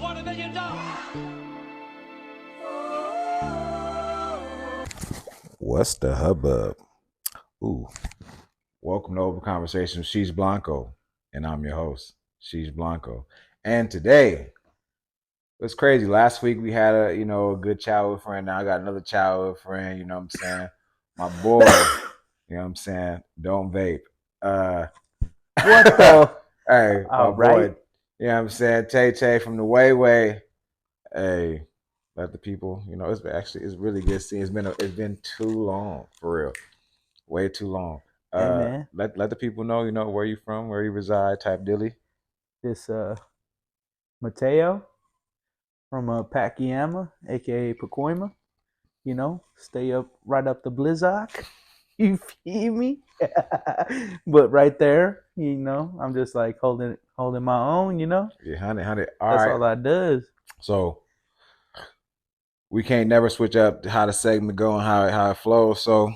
won $1 million. What's the hubbub? Ooh, welcome to Open Conversation with SheeshBlanco, and I'm your host, SheeshBlanco. And today, it's crazy. Last week we had a good childhood friend. Now I got another childhood friend. You know what I'm saying? My boy. You know what I'm saying? Don't vape. What the? Hey, my boy. Right. You know what I'm saying? Tay from the way. Hey, let the people. It's really good seeing. It's been too long for real. Way too long. Hey, man. Let the people know, where you from, where you reside, type dilly. This Mateo from Pakiama, aka Pacoima. Stay up right up the blizzard. You feel me? But right there, I'm just like holding my own. Yeah, honey. That's all that does. So we can't never switch up how the segment go and how it flows. So,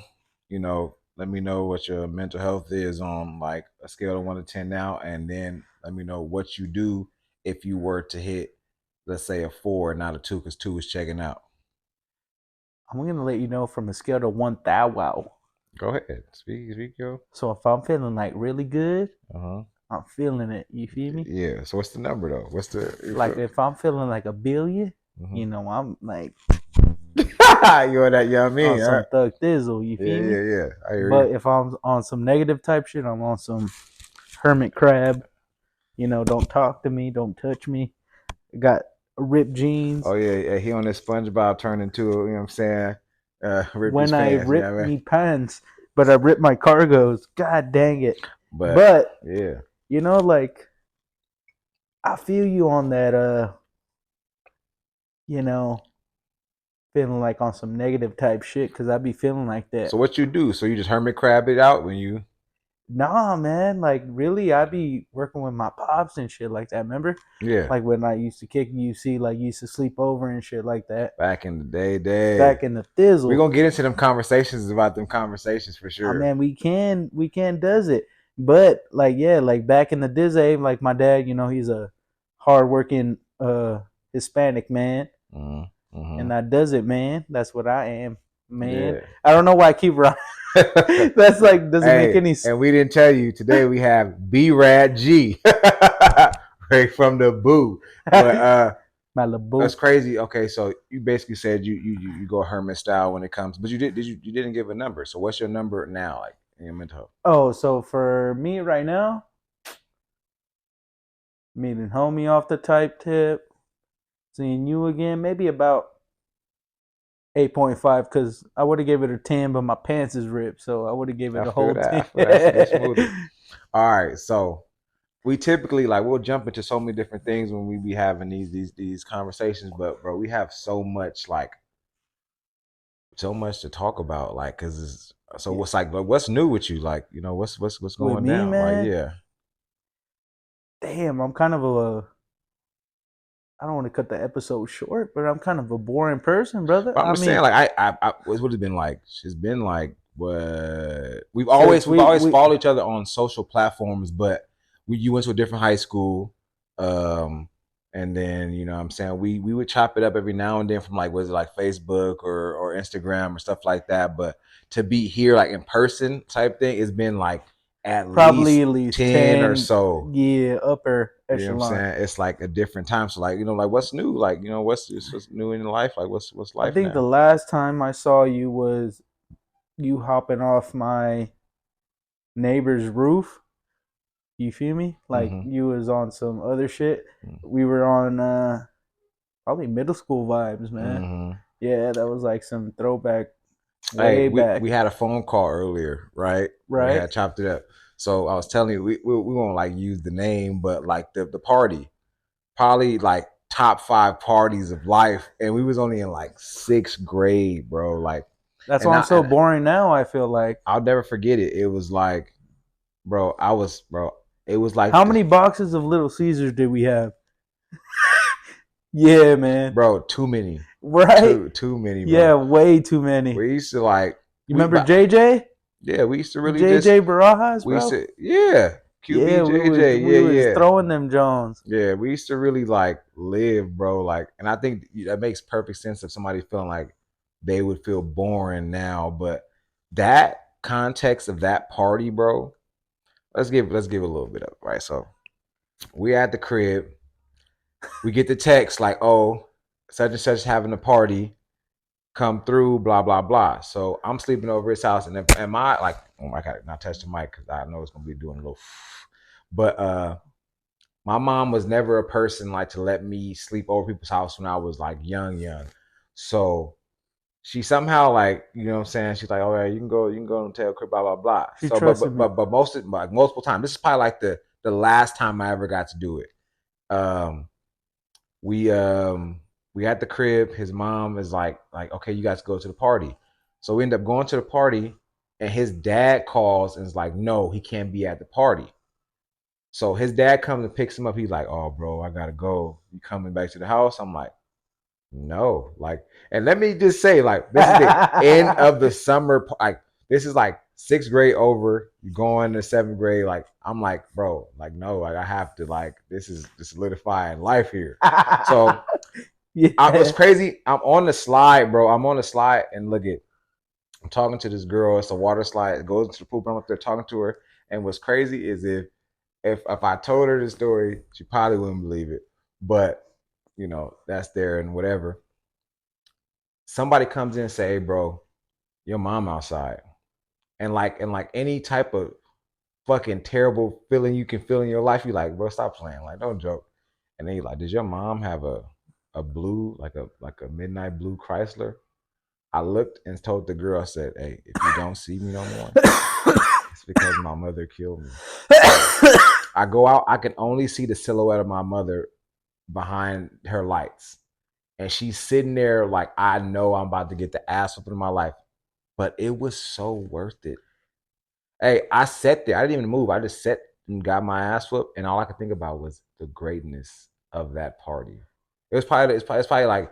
let me know what your mental health is on like a scale of 1 to 10 now, and then let me know what you do if you were to hit, let's say, a 4 and not a 2, because 2 is checking out. I'm gonna let you know from a scale of 1 thou wow. Go ahead, speak, yo. So if I'm feeling like really good, I'm feeling it. You feel me? Yeah. So what's the number though? What's the like if I'm feeling like a billion, I'm like you on that, on some thug thizzle, you feel me? Yeah. I hear But you. if I'm on some negative type shit, I'm on some hermit crab. Don't talk to me, don't touch me. Got ripped jeans. Oh yeah, he on this SpongeBob turn into, you know what I'm saying? Rip when his I pants, rip me pants, but I rip my cargos. God dang it. But yeah. Like I feel you on that feeling like on some negative type shit, because I be feeling like that. So what you do? So you just hermit crab it out when you? Nah, man. Like really, I be working with my pops and shit like that. Remember? Yeah. Like when I used to kick UC, like used to sleep over and shit like that. Back in the day. Back in the thizzle. We're gonna get into them conversations about them conversations for sure. Oh man, we can does it. But like back in the day, like my dad, he's a hardworking Hispanic man. And that does it, man. That's what I am, man. Yeah. I don't know why I keep running. That's like doesn't make any sense. And we didn't tell you today we have B-Rad G right from the boo. But Malibu. That's crazy. Okay, so you basically said you go hermit style when it comes, but you didn't give a number. So what's your number now, like in your mental health? Oh, so for me right now, meeting homie off the type tip, seeing you again, maybe about 8.5, because I would have gave it a 10, but my pants is ripped, so I would have gave it a whole 10. That's all right, so we typically we'll jump into so many different things when we be having these conversations, but bro, we have so much to talk about, because what's new with you, what's going with me, down, man? yeah. Damn, I'm kind of I don't want to cut the episode short, but I'm kind of a boring person, brother. But I'm saying, I what would have been like? It's been like what we've always followed each other on social platforms, but you went to a different high school, and then what I'm saying, we would chop it up every now and then from was it like Facebook or Instagram or stuff like that. But to be here in person type thing, it's been probably at least 10 or so. Yeah, upper echelon. You know what I'm saying? It's a different time. So what's new? What's new in life? What's life? I think the last time I saw you was you hopping off my neighbor's roof. You feel me? You was on some other shit. We were on probably middle school vibes, man. Yeah, that was some throwback way back. We had a phone call earlier, right? We had chopped it up. So I was telling you, we won't use the name, but the party, probably top 5 parties of life, and we was only in 6th grade, bro. That's why I'm so boring now. I feel like I'll never forget it. It was bro. It was how many boxes of Little Caesars did we have? Yeah, man. Bro, too many. Right? Too many, bro. Yeah, way too many. We used to You remember JJ? Yeah, we used to really JJ Barajas, bro. We used to, yeah. Yeah, QBJJ. we was Yeah, yeah. throwing them Jones. Yeah, we used to really like live, bro. Like, and I think that makes perfect sense if somebody feeling like they would feel boring now. But that context of that party, bro. Let's give a little bit of it, right. So we at the crib, we get the text like, oh, such and such having a party, come through, blah blah blah. So I'm sleeping over his house, and then am I like, oh my god, not touch the mic because I know it's gonna be doing a little, but my mom was never a person like to let me sleep over people's house when I was like young. So she somehow like, you know what I'm saying? She's like, oh yeah, you can go and tell crib, blah blah blah. She So trusted me. but most of like multiple times. This is probably like the last time I ever got to do it. Um we um we at the crib, his mom is like, okay, you guys go to the party. So we end up going to the party and his dad calls and is like, no, he can't be at the party. So his dad comes and picks him up. He's like, "Oh, bro, I gotta go. You coming back to the house?" I'm like, "No." Like, and let me just say, like, this is the end of the summer. Like, this is like sixth grade over. You going to seventh grade? Like, I'm like, bro, like, no, like, I have to. Like, this is solidifying life here. So, what's crazy? I'm on the slide, bro. I'm on the slide, and look at. I'm talking to this girl. It's a water slide. It goes into the poop. I'm up there talking to her. And what's crazy is if I told her the story, she probably wouldn't believe it. But you know, that's there and whatever. Somebody comes in and say, "Hey, bro, your mom outside," and like any type of fucking terrible feeling you can feel in your life, you like, bro, stop playing, like, don't joke. And then you like, does your mom have a blue like a midnight blue Chrysler? I looked and told the girl, I said, "Hey, if you don't see me no more, it's because my mother killed me." I go out, I can only see the silhouette of my mother behind her lights. And she's sitting there like, I know I'm about to get the ass whooping in my life. But it was so worth it. Hey, I sat there. I didn't even move. I just sat and got my ass whooped. And all I could think about was the greatness of that party. It's probably like,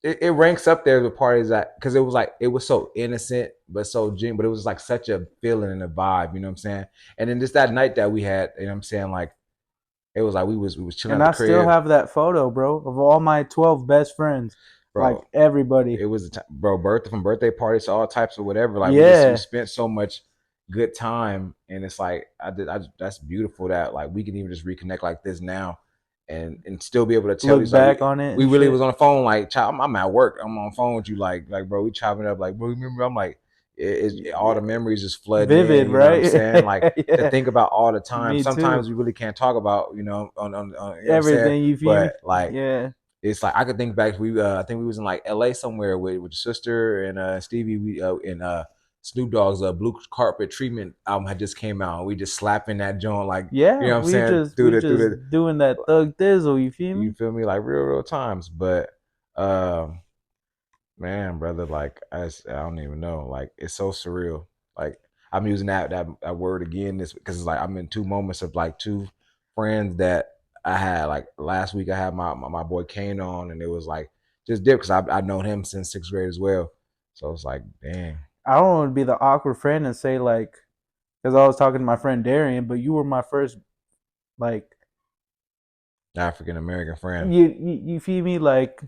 it ranks up there with parties that, because it was like, it was so innocent, but so genuine. But it was like such a feeling and a vibe, you know what I'm saying? And then just that night that we had, you know what I'm saying? Like, it was like we was chilling And at the I still crib, have that photo, bro, of all my 12 best friends. Like bro. everybody. It was bro, birthday parties to all types of whatever. Like we Yeah. spent so much good time, and it's like that's beautiful that like we can even just reconnect like this now, and still be able to tell Look these like back on it we and really shit. was on the phone like, child, I'm at work, I'm on the phone with you like bro, we chopping up like, bro, remember, I'm like, all the memories just flooding Vivid, in, you know what I'm right? saying? Like, to Yeah. think about all the time. Me too. Sometimes we really can't talk about, on you know what I'm saying, Everything, you feel me? but like, Yeah. it's like I could think back. I think we was in like LA somewhere with your sister and Stevie. We and Snoop Dogg's blue carpet treatment album had just came out. And we just slapping that joint like, you Yeah, know what I'm saying, through we the just doing that thug thizzle, you feel you me? feel me, like real times. But um man, brother, like I don't even know. Like, it's so surreal. Like, I'm using that word again this because it's like I'm in two moments of like two friends that I had. Like last week, I had my boy Kane on, and it was like just dip because I've known him since sixth grade as well. So it's like, dang, I don't want to be the awkward friend and say like, because I was talking to my friend Darian, but you were my first like, African American friend. you feel me? Like,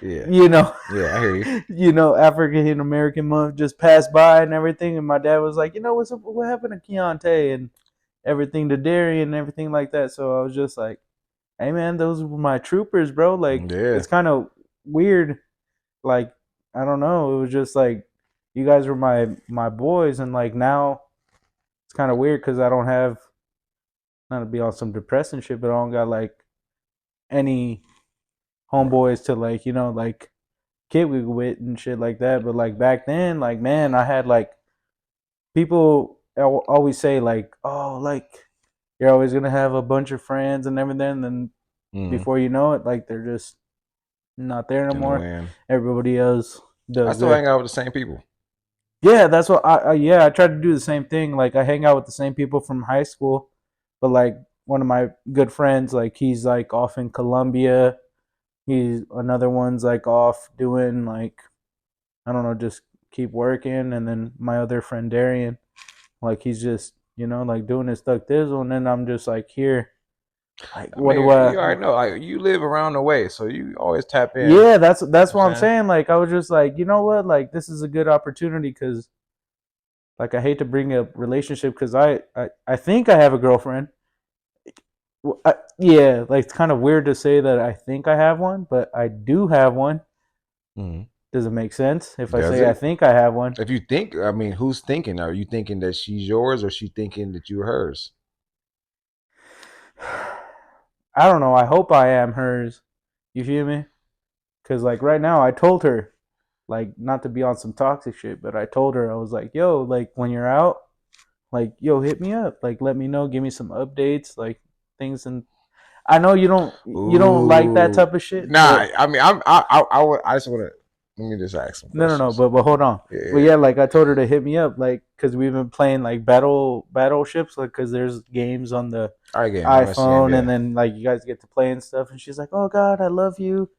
Yeah, you know, yeah, I hear you. African American month just passed by and everything, and my dad was like, what happened to Keontae and everything to Darian and everything like that. So I was just like, hey man, those were my troopers, bro. Like, Yeah, it's kind of weird. Like, I don't know. It was just like you guys were my boys, and like now it's kind of weird because I don't have, not to be on some depressing shit, but I don't got like any homeboys to like like kid with and shit like that. But like back then, like man, I had like people always say like, oh, like you're always gonna have a bunch of friends and everything. And then mm-hmm. before you know it, like they're just not there no In the more. wind. Everybody else I does still their. hang out with the same people. Yeah, that's what I try to do the same thing. Like I hang out with the same people from high school, but like one of my good friends, like he's like off in Colombia. He's another one's like off doing like, I don't know, just keep working. And then my other friend Darian, like he's just like doing his stuck thizzle, and then I'm just like here, like I what do mean, I? you already know, like you live around the way, so you always tap in. You know Yeah, that's what I'm what I'm saying? saying. Like I was just like, you know what? Like this is a good opportunity because like I hate to bring up relationship because I think I have a girlfriend. Yeah, like it's kind of weird to say that I think I have one, but I do have one. Mm-hmm. Does it make sense if I Does say I it? think I have one? If you think, I mean, who's thinking? Are you thinking that she's yours, or she thinking that you're hers? I don't know. I hope I am hers. You feel me? Because like right now, I told her like not to be on some toxic shit, but I told her I was like, yo, like when you're out, like yo, hit me up, like let me know, give me some updates, like things. And I know you don't like that Ooh, type of shit, nah. but I mean, I just want to let me just ask some no, questions. but hold on. But Yeah, yeah, like I told her to hit me up, like because we've been playing like battleships, like because there's games on the our game, MS game, iPhone, and yeah. then like you guys get to play and stuff. And she's like, "Oh God, I love you,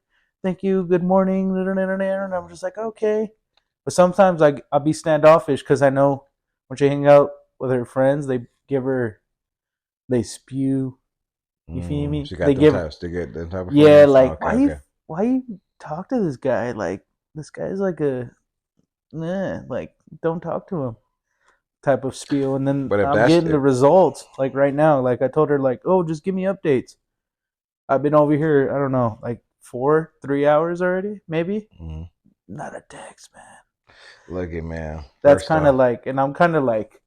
thank you, good morning," and I'm just like, "Okay." But sometimes I'll be standoffish because I know when she hang out with her friends, they spew. You feel me? She They got them give types. They get them type of yeah, friends. Oh, like okay, okay. why you talk to this guy? Like this guy's like a like don't talk to him type of spiel. And then But if I'm that's getting the if results like right now. Like I told her like, oh, just give me updates. I've been over here, I don't know, like 3 hours already, maybe. mm, Not a text, man. look at man. That's First kind of off, like, and I'm kind of like,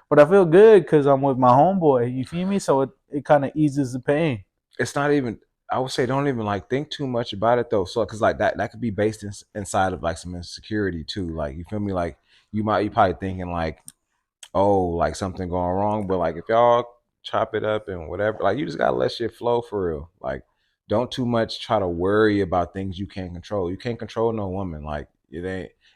but I feel good because I'm with my homeboy. You feel me? So it kind of eases the pain. it's not even. I would say don't even like think too much about it though. So because like that could be based inside of like some insecurity too. Like you feel me? Like you probably thinking like oh, like something going wrong. But like if y'all chop it up and whatever, like you just gotta let shit flow for real. Like don't too much try to worry about things you can't control. You can't control no woman. Like it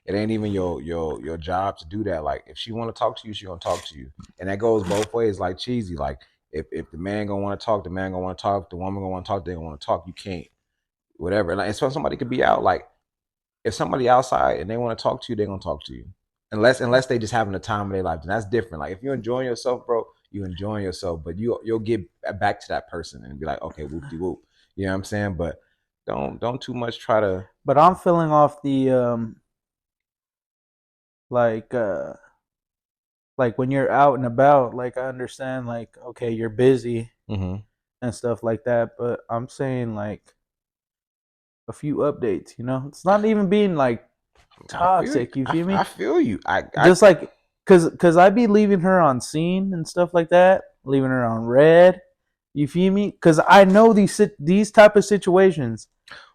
ain't even your job to do that. Like if she wanna talk to you, she gonna talk to you. And that goes both ways, like cheesy. Like if the man gonna wanna talk, the man gonna wanna talk, the woman gonna wanna talk, they gonna wanna talk. You can't whatever. Like and so somebody could be out like if somebody outside and they want to talk to you, they're gonna talk to you. Unless they just having the time of their life, and that's different. Like if you're enjoying yourself, bro, you enjoying yourself, but you'll get back to that person and be like, okay, whoop de whoop. You know what I'm saying? But don't too much try to. But I'm feeling off the like like when you're out and about, like I understand like okay, you're busy Mm-hmm. and stuff like that, but I'm saying like a few updates, It's not even being like I feel you. toxic, you feel I me? feel you. I Just like cuz I be leaving her on scene and stuff like that, leaving her on red. You feel me? Cuz I know these type of situations.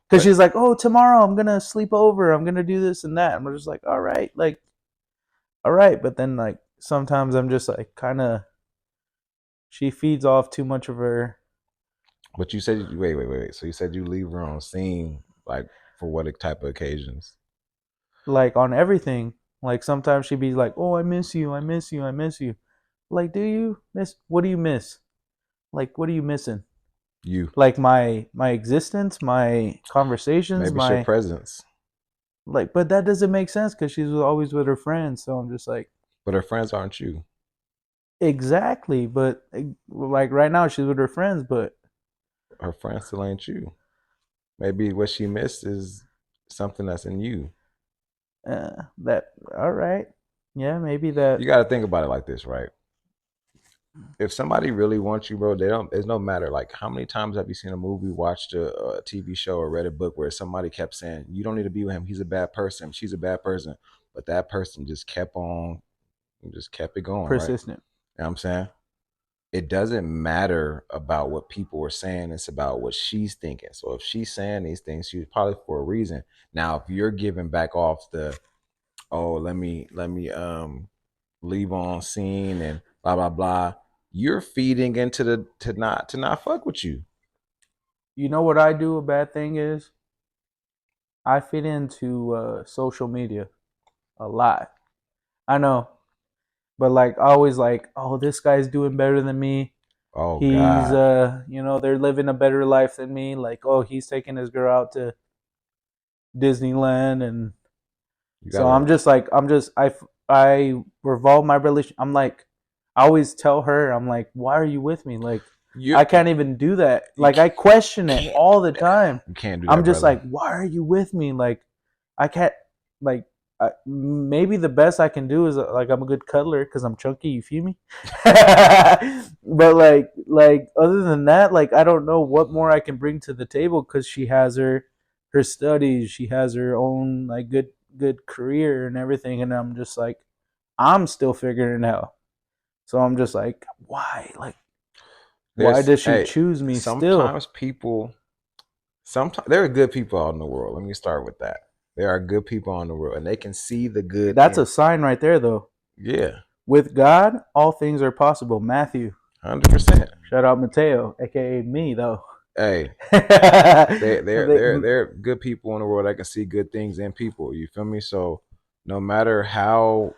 Cuz but she's like, "Oh, tomorrow I'm going to sleep over. I'm going to do this and that." And we're just like, "All right." Like, "All right." But then like sometimes I'm just like kind of she feeds off too much of her but you said wait. So you said you leave her on scene like for what type of occasions? like on everything. Like sometimes she'd be like, "Oh, I miss you. I miss you. I miss you." Like, do you miss? What do you miss? Like, what are you missing? You Like my existence, my conversations, maybe it's your my presence, like. But that doesn't make sense because she's always with her friends. So I'm just like, but her friends aren't you. exactly. But like right now, she's with her friends. But Her friends still ain't you. Maybe what she missed is something that's in you. that all right, yeah, maybe that You got to think about it like this, right? If somebody really wants you, bro, they don't. It's no matter like how many times have you seen a movie, watched a TV show, or read a book where somebody kept saying you don't need to be with him. He's a bad person. She's a bad person, but that person just kept on, just kept it going, right? persistent. You know what I'm saying? It doesn't matter about what people are saying. It's about what she's thinking. So if she's saying these things, she's probably for a reason. Now, if you're giving back off the oh let me leave on scene and blah blah blah, you're feeding into the to not fuck with you. You know what I do? A bad thing is I fit into social media a lot. I know, but like always like, oh, this guy's doing better than me. Oh He's God, they're living a better life than me. Like, oh, he's taking his girl out to Disneyland, and you so gotta I'm just like I revolve my relation. I'm like I always tell her, I'm like, why are you with me? Like, You I can't even do that. you Like, I question it can't all the time. you can't do I'm that, just brother. like, why are you with me? Like, I can't, like, maybe the best I can do is like I'm a good cuddler because I'm chunky. You feel me? But like other than that, like I don't know what more I can bring to the table because she has her studies, she has her own like good career and everything, and I'm just like I'm still figuring it out. So I'm just like, why? Like, why There's does she hey, choose me still? sometimes people sometimes there are good people out in the world. Let me start with that. There are good people out in the world, and they can see the good That's in. a sign right there, though. Yeah, With God, all things are possible. Matthew. 100%. Shout out Mateo, aka me, though. Hey, they they're They- they're they're good people in the world that can see good things in people. You feel me? So no matter how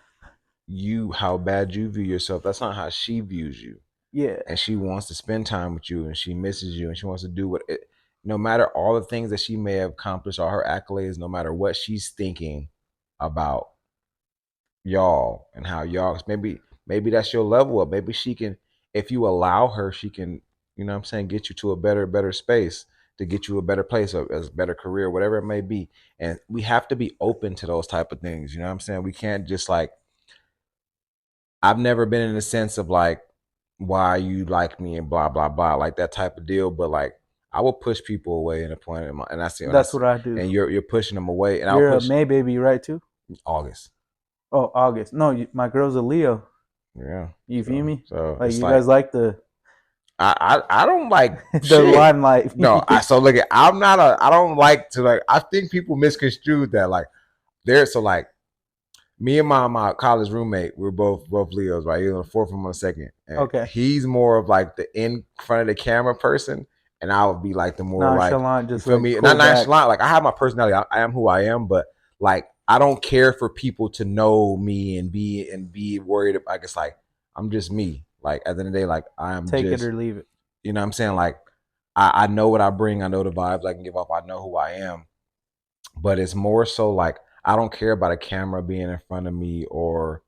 bad you view yourself, that's not how she views you. yeah, And she wants to spend time with you, and she misses you, and she wants to do what it, no matter all the things that she may have accomplished, all her accolades, no matter what she's thinking about y'all and how y'all, maybe that's your level up. Maybe she can, if you allow her, she can, you know what I'm saying, get you to a better space, to get you a better place, a better career, whatever it may be. And we have to be open to those type of things. You know what I'm saying? We can't just like, I've never been in the sense of like why you like me and blah blah blah, like that type of deal. But like I will push people away in a point, and that's what I do. and you're pushing them away, and I'll You're a push May baby, right? Too. August. Oh, August. No, my girl's a Leo. Yeah. You feel So me? Like it's you like guys like the I don't like the shit. limelight. No, so look at, I'm not a, I don't like to like, I think people misconstrued that like there. So like me and my college roommate, we're both Leos, right? He's on the fourth, I'm on the second. And Okay. he's more of like the in front of the camera person, and I would be like the more like, Nonchalant, you just feel like me? Not cool back. nonchalant. Like I have my personality. I am who I am, but like I don't care for people to know me and be worried about. Like it's like I'm just me. Like at the end of the day, like I am Take it just, or leave it. you know what I'm saying? Like I know what I bring. I know the vibes I can give off. I know who I am. But it's more so like I don't care about a camera being in front of me, or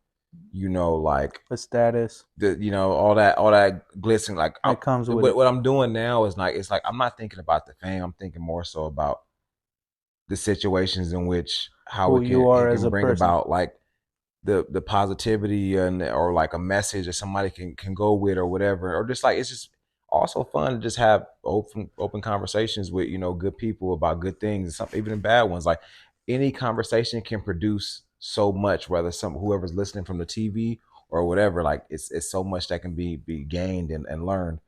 like The status the all that glistening. Like that comes with it. what I'm doing now is like, it's like I'm not thinking about the fame. I'm thinking more so about the situations in which how Who it you are it as can a bring person. about like the positivity, and or like a message that somebody can go with, or whatever, or just like it's just also fun to just have open conversations with good people about good things, some even the bad ones. Like any conversation can produce so much, whether whoever's listening from the TV or whatever. Like it's so much that can be gained and learned.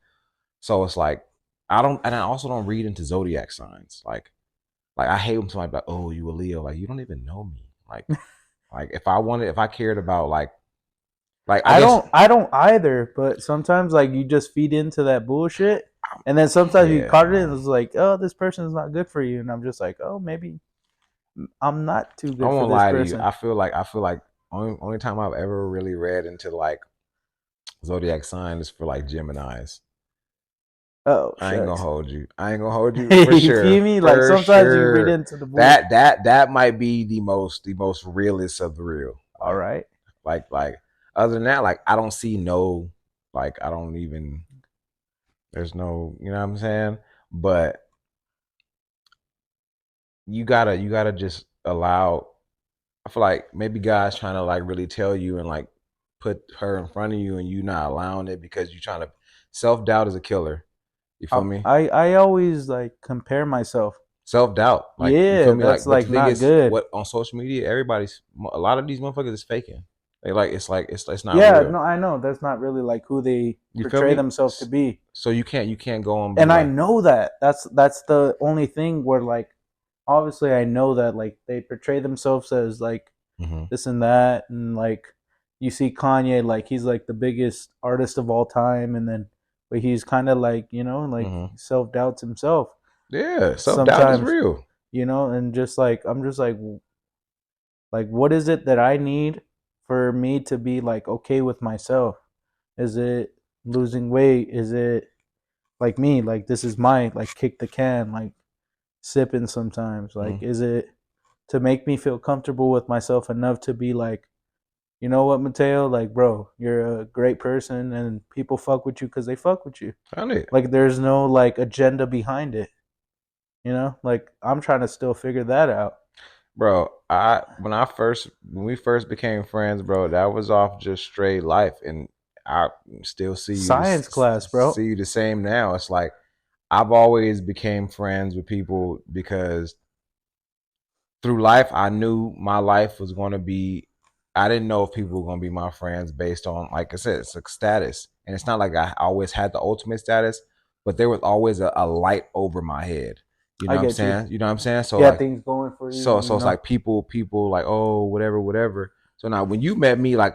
So it's like I also don't read into zodiac signs. Like I hate when somebody be like, oh, you a Leo. Like you don't even know me. Like if I cared about like I guess I don't either, but sometimes like you just feed into that bullshit, and then sometimes you yeah, caught it and no. it's like, oh, this person is not good for you, and I'm just like, oh, maybe I'm not too I good for won't this lie to you. person. I feel like only time I've ever really read into like zodiac sign is for like Gemini's. Oh I ain't gonna shucks. hold you. I ain't gonna hold you for You feel sure. me? Like For sometimes you read sure. into the bullshit. That might be the most realist of the real. All right. Like other than that, like I don't see no, like I don't even, there's no, you know what I'm saying? But you gotta just allow, I feel like maybe God's trying to like really tell you and like put her in front of you, and you not allowing it because you're trying to, self-doubt is a killer. You feel me? I always like compare myself. Self-doubt. Like you feel Yeah, me? that's Like, but like the thing not is, good. what on social media, a lot of these motherfuckers is faking. They like it's not Yeah, real. no, I know that's not really like who they You feel portray me? themselves to be. So you can't go and be And I like, know that. That's the only thing where like obviously I know that like they portray themselves as like mm-hmm, this and that, and like you see Kanye like he's like the biggest artist of all time, and then but he's kind of like like mm-hmm. self doubts himself Yeah, self-doubt is sometimes, real. and just like I'm just like what is it that I need for me to be like okay with myself? Is it losing weight? Is it like me like this is my like kick the can like sipping sometimes? Like Mm-hmm. is it to make me feel comfortable with myself enough to be like you know what, Mateo? Like, bro, you're a great person, and people fuck with you because they fuck with you. Like, there's no like agenda behind it. You know, like I'm trying to still figure that out. Bro, when we first became friends, bro, that was off just straight life, and I still Science class, bro. see you the same now. It's like I've always became friends with people because through life I knew my life was going to be. I didn't know if people were going to be my friends based on, like I said, it's a status, and it's not like I always had the ultimate status, but there was always a light over my head. You know I what I'm get you. saying? You know what I'm saying? So You had like things going for you, so you it's know. like people like, oh, whatever. So now when you met me, like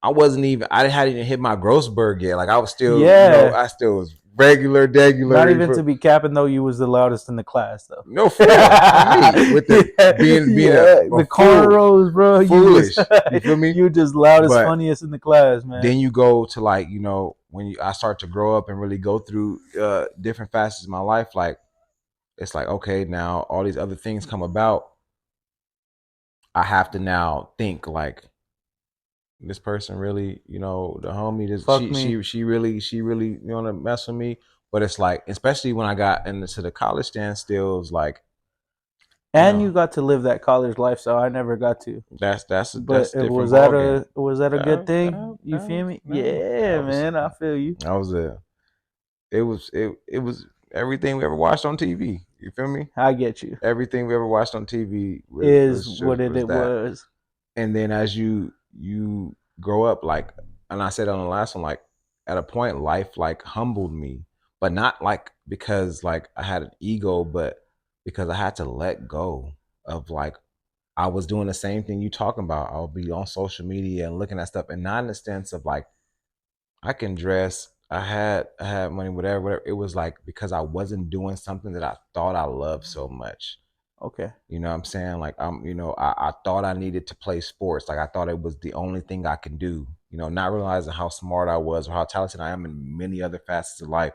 I wasn't even, I hadn't even hit my Grossberg yet. Like I was still, Yeah. I still was regular Not degular. even to be capping though, you was the loudest in the class though. No, for real. On me with the being Yeah, a the fool, cornrows, bro. You was foolish. You feel me? you just loudest, But funniest in the class, man. then you go to like, when I start to grow up and really go through different facets of my life, like it's like, okay, now all these other things come about. I have to now think like, this person really, the homie, this, Fuck me. she really, to mess with me. But it's like, especially when I got into the college standstills, like, And you got to live that college lifestyle. I never got to. that's But a different was ball game. that a good thing? You feel me? Yeah, That was man. I feel you. that was a it was everything we ever watched on TV. You feel me? I get you. Everything we ever watched on TV Is what it was that. was. And then as you grow up, like, and I said on the last one, like at a point life like humbled me, but not like because like I had an ego, but because I had to let go of, like, I was doing the same thing you talking about. I'll be on social media and looking at stuff, and not in the sense of like I can dress, I had money, whatever. It was like because I wasn't doing something that I thought I loved so much. Okay. You know what I'm saying? Like I thought I needed to play sports. Like I thought it was the only thing I can do. Not realizing how smart I was or how talented I am in many other facets of life.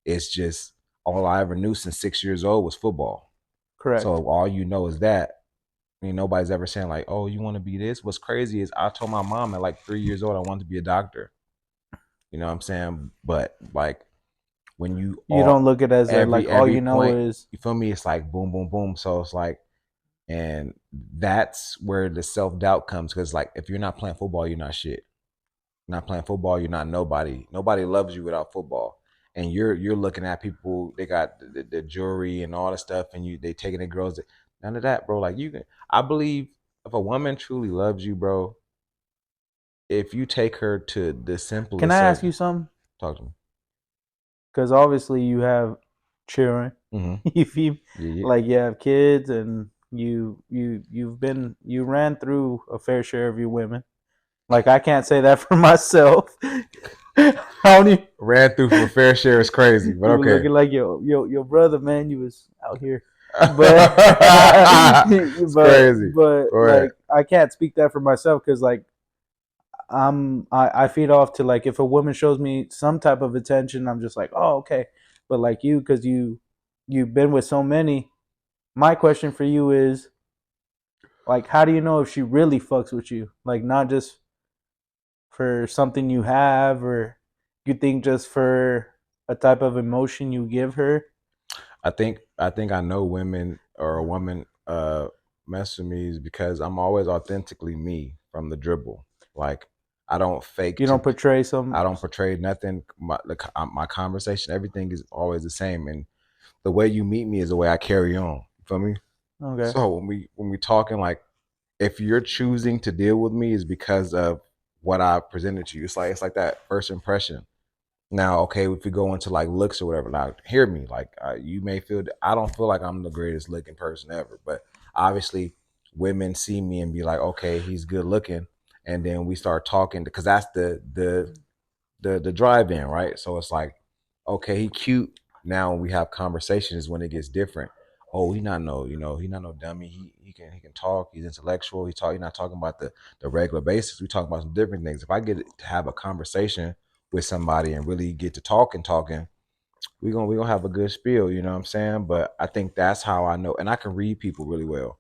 It's just all I ever knew since 6 years old was football. Correct. So all you know is that. Nobody's ever saying like, "Oh, you want to be this?" What's crazy is I told my mom at like 3 years old I wanted to be a doctor. You know what I'm saying? But like when you You don't look at it as a, like all every you know point, is you feel me? It's like boom, boom, boom. So it's like, and that's where the self doubt comes, because like if you're not playing football, you're not shit. Not playing football, you're not nobody. Nobody loves you without football. And you're looking at people, they got the jewelry and all the stuff, and they taking the girls. None of that, bro. Like you can, I believe if a woman truly loves you, bro, if you take her to the Can I simplest ask of, you something? talk to me. Because obviously you have children. Mm-hmm. You feel Yeah. like you have kids, and you ran through a fair share of your women. Like I can't say that for myself. I don't even, Ran through for a fair share is crazy, but you were okay. looking like your brother, man. You was out here, but It's crazy. but Go ahead. like I can't speak that for myself because like I feed off to like if a woman shows me some type of attention, I'm just like, oh, okay. But like you, because you've been with so many. My question for you is like, how do you know if she really fucks with you? Like, not just for something you have, or you think just for a type of emotion you give her. I think I know women, or a woman mess with me is because I'm always authentically me from the dribble. Like I don't fake You to don't portray some. I don't portray nothing. My conversation, everything is always the same, and the way you meet me is the way I carry on. You feel me? Okay. So when we talking, like, if you're choosing to deal with me is because of what I presented to you. It's like that first impression. Now, okay, if we go into like looks or whatever, now hear me. Like you may feel that I don't feel like I'm the greatest looking person ever, but obviously women see me and be like, okay, he's good looking, and then we start talking because that's the drive in, right? So it's like, okay, he cute. Now when we have conversations when it gets different. Oh, he not no dummy. He can talk. He's intellectual. He's not talking about the regular basis. We talk about some different things. If I get to have a conversation with somebody and really get to talking, we gonna have a good spiel. You know what I'm saying? But I think that's how I know, and I can read people really well.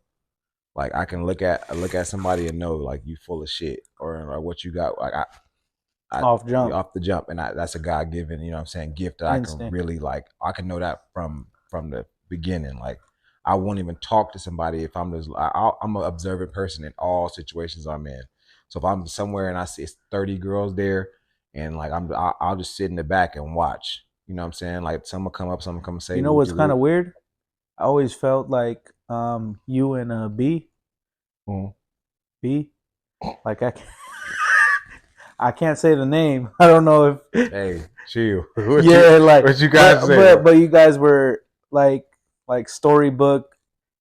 Like I can look at somebody and know like you full of shit or like what you got. Like I Off jump. off the jump, and that's a God given, you know what I'm saying, gift that I can Instinct. really like. I can know that from the beginning. Like I won't even talk to somebody if I'm just I'm an observant person in all situations I'm in. So if I'm somewhere and I see it's 30 girls there, and like I'll just sit in the back and watch. You know what I'm saying? Like someone come up, someone come say You know whoop de what's kind of whoop. weird? I always felt like you and Mm. B, like I can't say the name. I don't know if Hey, chill. yeah, like What you guys say, bro? but you guys were like storybook,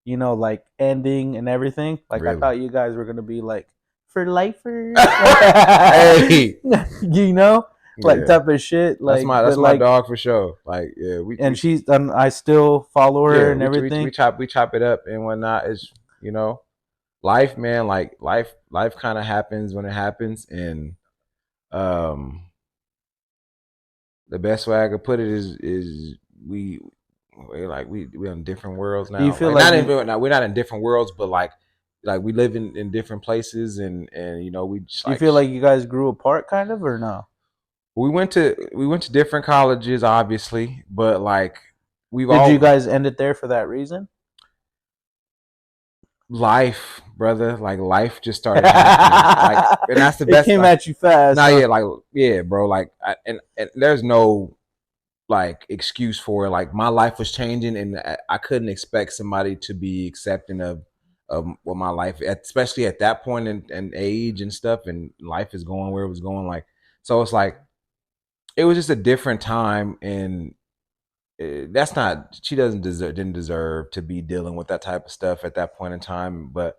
you know, like ending and everything. Like I Really? thought you guys were gonna be like for lifers, Hey, you know, like yeah. type of shit. Like, That's but my like, dog for sure. Like, yeah, and I still follow her yeah, and everything. we chop it up and whatnot. Is you know, life, man. Like life kind of happens when it happens, and um, the best way I could put it is we we in different worlds Do you now. feel Like like not you even now we're not in different worlds, but like we live in different places, and you know we just do you like feel like you guys grew apart, kind of, or no? we went to different colleges, obviously, but like we've Did you all guys end it there for that reason? life, brother. Like life just started happening. Like, and that's the It best. came Like, at you fast, nah, huh? yeah, like yeah, bro. Like, and there's no like excuse for it. Like my life was changing, and I couldn't expect somebody to be accepting of what my life, especially at that point in age and stuff, and life is going where it was going. Like, so it's like it was just a different time, and that's not she doesn't deserve didn't deserve to be dealing with that type of stuff at that point in time, but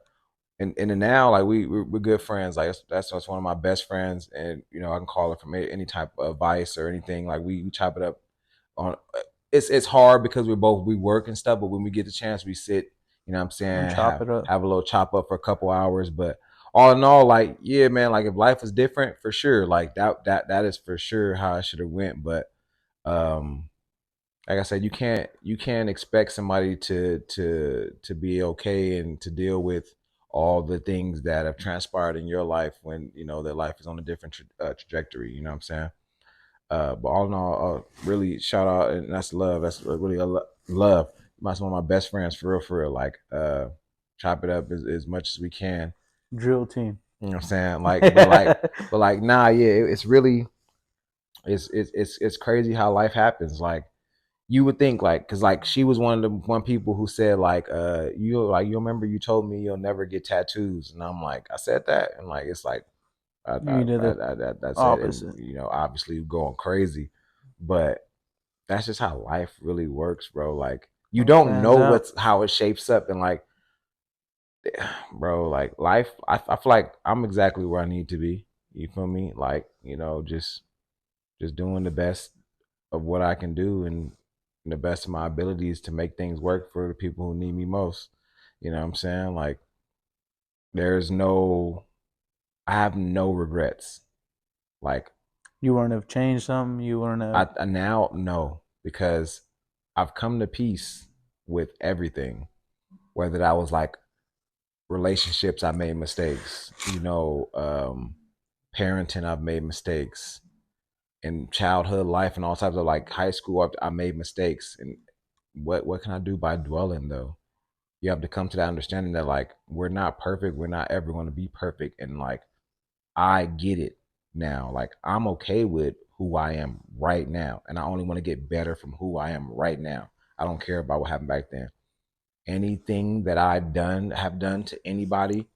in the now, like we're good friends. Like that's one of my best friends, and you know I can call her from any type of advice or anything. Like we chop it up on. It's hard because we work and stuff, but when we get the chance, we sit. You know what I'm And saying, chop it up. have a little chop up for a couple hours. But all in all, like yeah, man. Like if life was different, for sure. Like that is for sure how I should have went. But um like I said, you can't expect somebody to be okay and to deal with all the things that have transpired in your life when you know their life is on a different trajectory. You know what I'm saying? But all in all, really shout out and that's love. That's really love. That's one of my best friends for real, for real. Like chop it up as much as we can. Drill team. You know what I'm saying? But like nah, yeah, it's really it's crazy how life happens. Like you would think like because like she was one of the one people who said like you remember you told me you'll never get tattoos, and I'm like I said that, and like it's like You did the that's it, and opposite. you know obviously going crazy, but that's just how life really works, bro. Like you It don't pans know out. what's how it shapes up, and like bro, like life, I feel like I'm exactly where I need to be. You feel me? Like you know just doing the best of what I can do and the best of my abilities to make things work for the people who need me most. You know what I'm saying? Like there's no I have no regrets. Like You wouldn't have changed something. You wouldn't have. I now know because I've come to peace with everything. Whether that was like relationships, I made mistakes. You know, parenting, I've made mistakes. In childhood life and all types of like high school, I made mistakes. And what can I do by dwelling though? You have to come to that understanding that like we're not perfect, we're not ever going to be perfect, and like I get it now. Like I'm okay with who I am right now, and I only want to get better from who I am right now. I don't care about what happened back then. Anything that have done to anybody,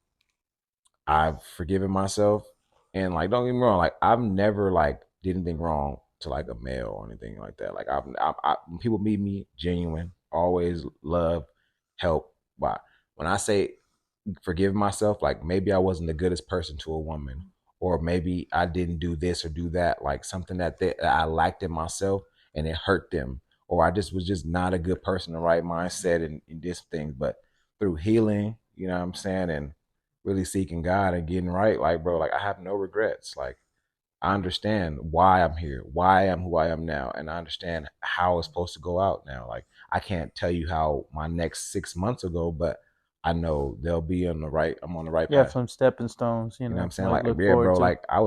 I've forgiven myself. And like don't get me wrong, like I've never like did anything wrong to like a male or anything like that. Like when people meet me, genuine, always love, help. But when I say forgive myself, like maybe I wasn't the goodest person to a woman, or maybe I didn't do this or do that, like something that I lacked in myself and it hurt them, or I just was just not a good person, the right mindset and this things. But through healing, you know what I'm saying, and really seeking God and getting right, like bro, like I have no regrets. Like I understand why I'm here, why I am who I am now, and I understand how it's supposed to go out now. Like I can't tell you how my next 6 months will go, but I know they'll be on the right. I'm on the right You have path. some stepping stones, You know what I'm saying? like Like, look yeah, forward bro. to. Like, I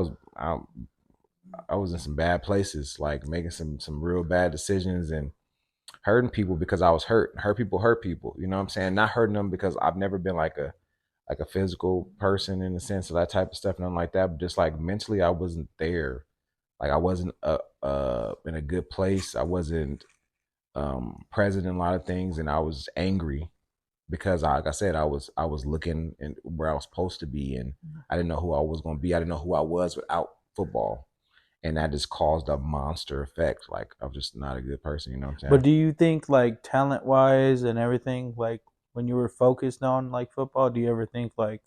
was in some bad places, like making some real bad decisions and hurting people because I was hurt. Hurt people. You know what I'm saying? Not hurting them because I've never been like a physical person in the sense of that type of stuff, nothing like that. But just like mentally, I wasn't there. Like I wasn't in a good place. I wasn't present in a lot of things, and I was angry because, like I said, I was looking and where I was supposed to be, and I didn't know who I was going to be. I didn't know who I was without football, and that just caused a monster effect. Like I'm just not a good person. You know what I'm But saying? do you think like talent wise and everything, like when you were focused on like football, do you ever think like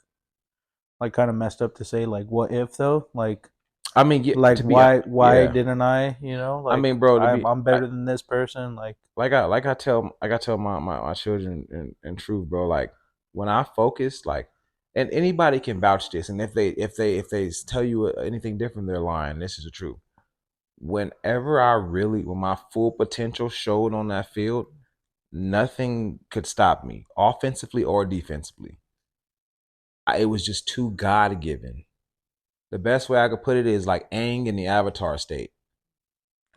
kind of messed up to say like what if though? I mean, yeah, Like to be, why yeah. didn't I, I like mean, bro, to be, I'm better than this person, I tell my children in truth, bro. Like when I focus, like, and anybody can vouch this, and if they tell you anything different, they're lying. This is the truth. Whenever when my full potential showed on that field, nothing could stop me, offensively or defensively. It was just too God given. The best way I could put it is like Aang in the Avatar state.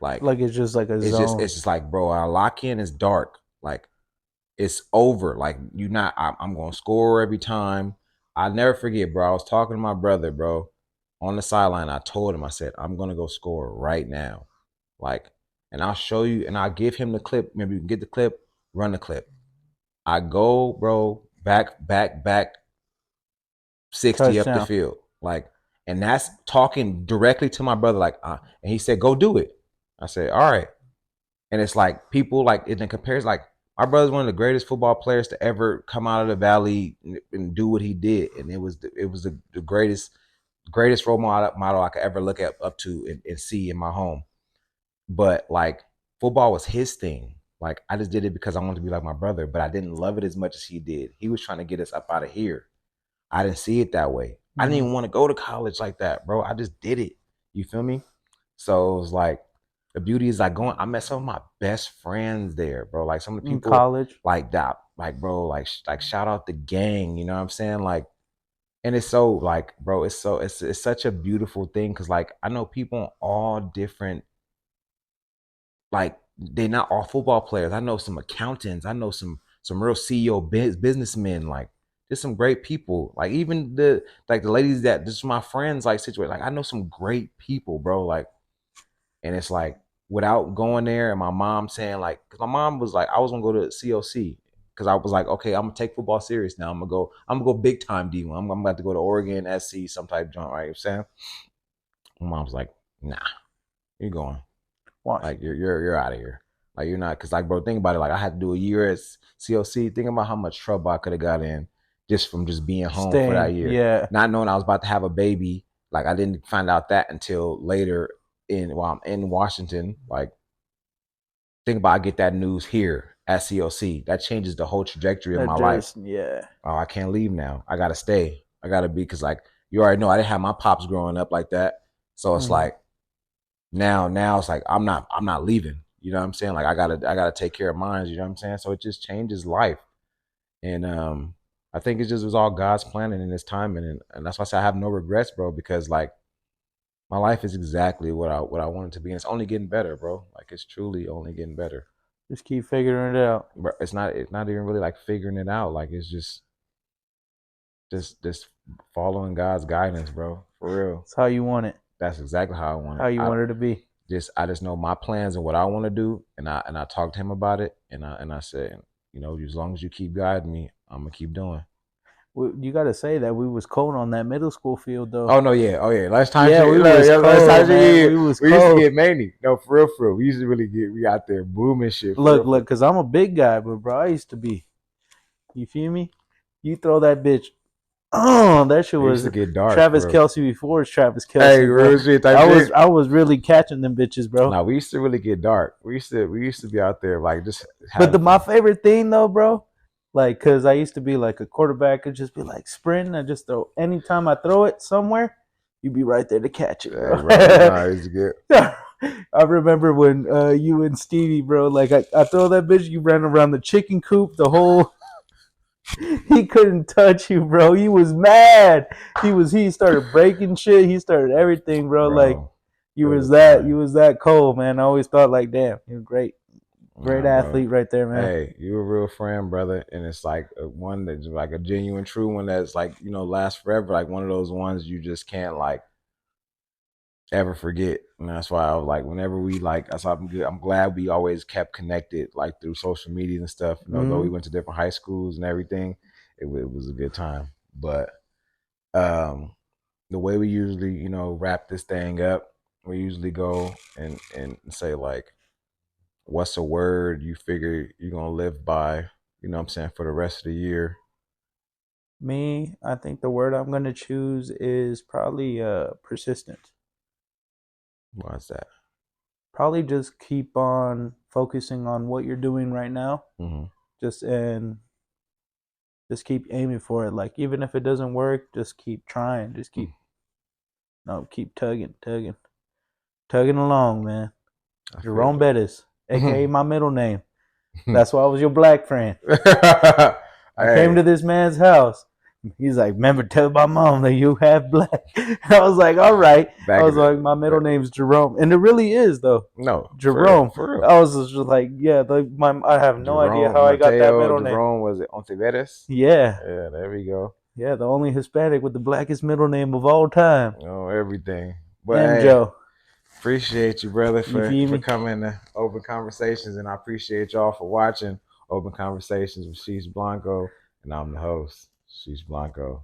Like it's just like a zone. it's just like, bro, I lock in, it's dark. Like it's over. Like you not I'm gonna score every time. I never forget, bro. I was talking to my brother, bro, on the sideline. I told him, I said, I'm gonna go score right now. Like, and I'll show you, and I'll give him the clip. Maybe you can get the clip, run the clip. I go, bro, back 60 up the Touchdown. field. Like, and that's talking directly to my brother, like, and he said, go do it. I said, all right. And it's like people like it compares like my brother's one of the greatest football players to ever come out of the valley and do what he did, and it was the greatest role model I could ever look at up to and see in my home. But like football was his thing. Like I just did it because I wanted to be like my brother, but I didn't love it as much as he did. He was trying to get us up out of here. I didn't see it that way. I didn't Mm-hmm. even want to go to college like that, bro. I just did it. You feel me? So it was like the beauty is like going. I met some of my best friends there, bro. Like some of the In people college. like that, like bro, like shout out the gang. You know what I'm saying? Like, and it's so like, bro, it's such a beautiful thing because like I know people on all different like they're not all football players. I know some accountants. I know some real CEO businessmen. Like there's some great people. Like even the ladies that just my friends like situation. Like I know some great people, bro. Like and it's like without going there and my mom saying like, because my mom was like, I was gonna go to COC because I was like, okay, I'm gonna take football serious now. I'm gonna go big time D1. I'm about to go to Oregon SC some type joint, right? You know what I'm saying my mom's like, nah, you're going. Watch. Like you're out of here. Like you're not because like bro, think about it. Like I had to do a year at COC. Think about how much trouble I could have got in just from just being home for that Staying. year, Yeah. not knowing I was about to have a baby. Like I didn't find out that until later in while I'm in Washington. Like think about I get that news here at COC. That changes the whole trajectory of That my life. just yeah. Oh, I can't leave now. I gotta stay. I gotta be because like you already know I didn't have my pops growing up like that. So it's Mm-hmm. like now it's like I'm not leaving. You know what I'm saying? Like I gotta take care of mine. You know what I'm saying? So it just changes life, and I think it just was all God's planning in His timing, and that's why I say I have no regrets, bro. Because like my life is exactly what I want it to be, and it's only getting better, bro. Like it's truly only getting better. Just keep figuring it out. But it's not even really like figuring it out. Like it's just following God's guidance, bro. For real. It's how you want it. That's exactly how I want How it. you want it to be. I just know my plans and what I want to do, and I talked to him about it, and I said, as long as you keep guiding me, I'm gonna keep doing. You got to say that we was cold on that middle school field though. Oh no, yeah, oh yeah. Yeah, we was Last time cold, man. We was we used to cold. get many. No, for real. We used to really get we out there booming shit. For real, Look, cause I'm a big guy, but bro, I used to be. You feel me? You throw that bitch. Oh, that shit It used was to get dark, Travis for real. Kelsey before it's Travis Hey, Kelsey, bro. real shit type shit. I was really catching them bitches, bro. No, we used to really get dark. We used to be out there like just But having my fun. favorite thing though, bro, like, cause I used to be like a quarterback, could just be like sprinting. I just throw anytime I throw it somewhere, you be right there to catch it, Hey, bro. bro, you know how it used to get. I remember when you and Stevie, bro, like I throw that bitch, you ran around the chicken coop, the whole. He couldn't touch you, bro. He was mad. He started breaking shit. He started everything, bro. Like Bro, you it was was that fun. you was that cold, man. I always thought like, damn, you're great. Great Nah, bro. athlete right there, man. Hey, you a real friend, brother, and it's like one that's like a genuine, true one that's like lasts forever. Like one of those ones you just can't like ever forget. And that's why I was like, whenever we like, that's why I'm glad we always kept connected, like through social media and stuff. Though we Mm-hmm. went to different high schools and everything, it was a good time. But um, the way we usually, wrap this thing up, we usually go and say like, what's a word you figure you're gonna live by? You know what I'm saying, for the rest of the year. Me, I think the word I'm gonna choose is probably persistent. Why's that? Probably just keep on focusing on what you're doing right now. Mm-hmm. Just and just keep aiming for it. Like even if it doesn't work, just keep trying. Just keep no, keep tugging along, man. I feel Jerome Bettis, aka it. my middle name. That's why I was your black friend. I came Hey, to this man's house. He's like, remember, tell my mom that you have black. I was like, all right. I back in was like, the my middle back, name's Jerome, and it really is though, no, Jerome. for real. I was just like, yeah, I have no idea how Jerome I got that Mateo middle name. Jerome, was it Ontiveros? Yeah, Yeah, there we go. yeah, the only Hispanic with the blackest middle name of all time, Everything. But M. hey, Joe. appreciate you, brother, You for feel for me? coming to Open Conversations, and I appreciate y'all for watching Open Conversations with SheeshBlanco, and I'm the host, SheeshBlanco.